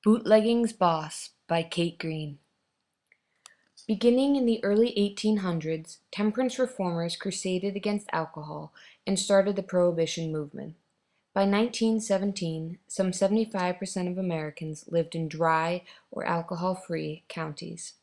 Bootlegging's Boss by Kate Green. Beginning in the early 1800s, temperance reformers crusaded against alcohol and started the Prohibition movement. By 1917, some 75% of Americans lived in dry or alcohol-free counties.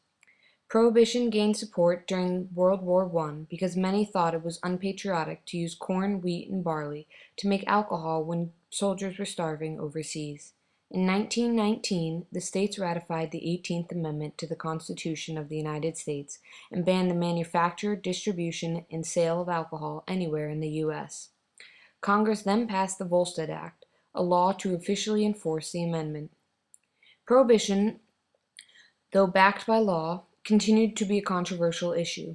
Prohibition gained support during World War I because many thought it was unpatriotic to use corn, wheat, and barley to make alcohol when soldiers were starving overseas. In 1919, the states ratified the 18th Amendment to the Constitution of the United States and banned the manufacture, distribution, and sale of alcohol anywhere in the U.S. Congress then passed the Volstead Act, a law to officially enforce the amendment. Prohibition, though backed by law, continued to be a controversial issue.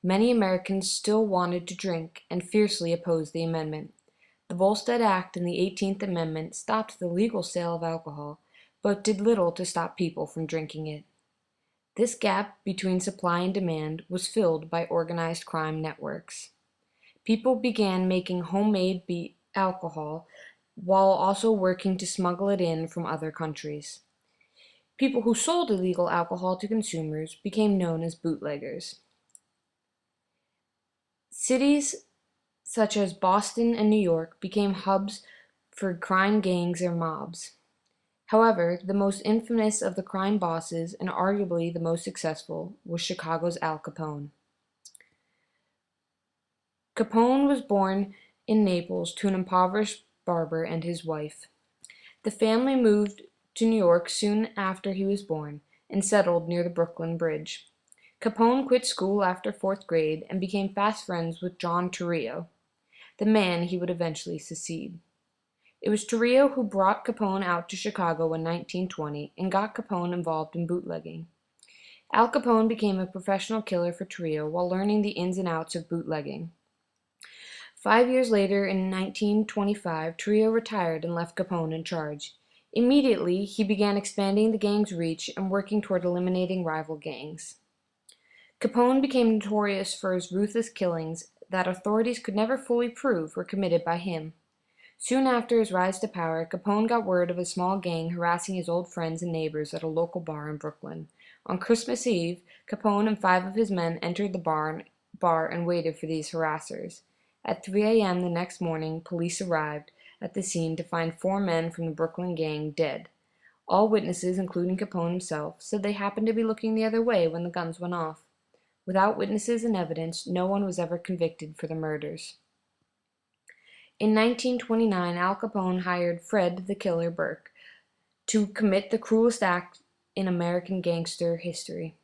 Many Americans still wanted to drink and fiercely opposed the amendment. The Volstead Act and the 18th Amendment stopped the legal sale of alcohol, but did little to stop people from drinking it. This gap between supply and demand was filled by organized crime networks. People began making homemade alcohol while also working to smuggle it in from other countries. People who sold illegal alcohol to consumers became known as bootleggers. Cities such as Boston and New York became hubs for crime gangs or mobs. However, the most infamous of the crime bosses, and arguably the most successful, was Chicago's Al Capone. Capone was born in Naples to an impoverished barber and his wife. The family moved to New York soon after he was born and settled near the Brooklyn Bridge. Capone quit school after 4th grade and became fast friends with John Torrio, the man he would eventually succeed. It was Torrio who brought Capone out to Chicago in 1920 and got Capone involved in bootlegging. Al Capone became a professional killer for Torrio while learning the ins and outs of bootlegging. 5 years later, in 1925, Torrio retired and left Capone in charge. Immediately, he began expanding the gang's reach and working toward eliminating rival gangs. Capone became notorious for his ruthless killings that authorities could never fully prove were committed by him. Soon after his rise to power, Capone got word of a small gang harassing his old friends and neighbors at a local bar in Brooklyn. On Christmas Eve, Capone and 5 of his men entered the bar and waited for these harassers. At 3 a.m. the next morning, police arrived at the scene to find 4 men from the Brooklyn gang dead. All witnesses, including Capone himself, said they happened to be looking the other way when the guns went off. Without witnesses and evidence, no one was ever convicted for the murders. In 1929, Al Capone hired Fred the Killer Burke to commit the cruelest act in American gangster history,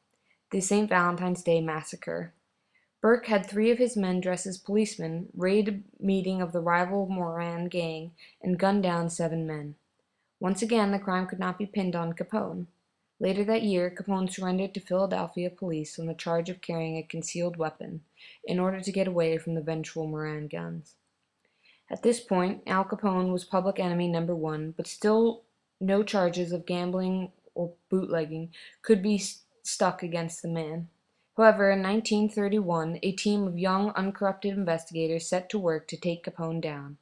the St. Valentine's Day Massacre. Burke had 3 of his men dress as policemen, raid a meeting of the rival Moran gang, and gun down 7 men. Once again, the crime could not be pinned on Capone. Later that year, Capone surrendered to Philadelphia police on the charge of carrying a concealed weapon in order to get away from the vengeful Moran guns. At this point, Al Capone was public enemy number 1, but still no charges of gambling or bootlegging could be stuck against the man. However, in 1931, a team of young, uncorrupted investigators set to work to take Capone down.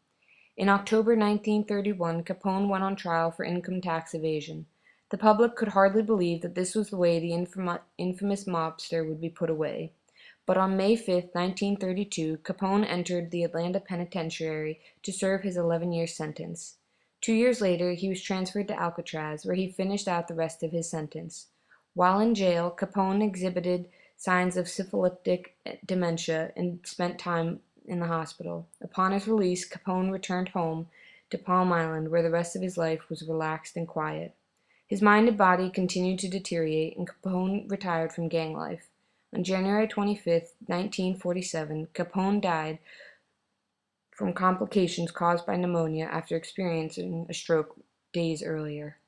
In October 1931, Capone went on trial for income tax evasion. The public could hardly believe that this was the way the infamous mobster would be put away. But on May 5, 1932, Capone entered the Atlanta Penitentiary to serve his 11-year sentence. 2 years later, he was transferred to Alcatraz, where he finished out the rest of his sentence. While in jail, Capone exhibited signs of syphilitic dementia and spent time in the hospital. Upon his release, Capone returned home to Palm Island, where the rest of his life was relaxed and quiet. His mind and body continued to deteriorate, and Capone retired from gang life. On January 25, 1947, Capone died from complications caused by pneumonia after experiencing a stroke days earlier.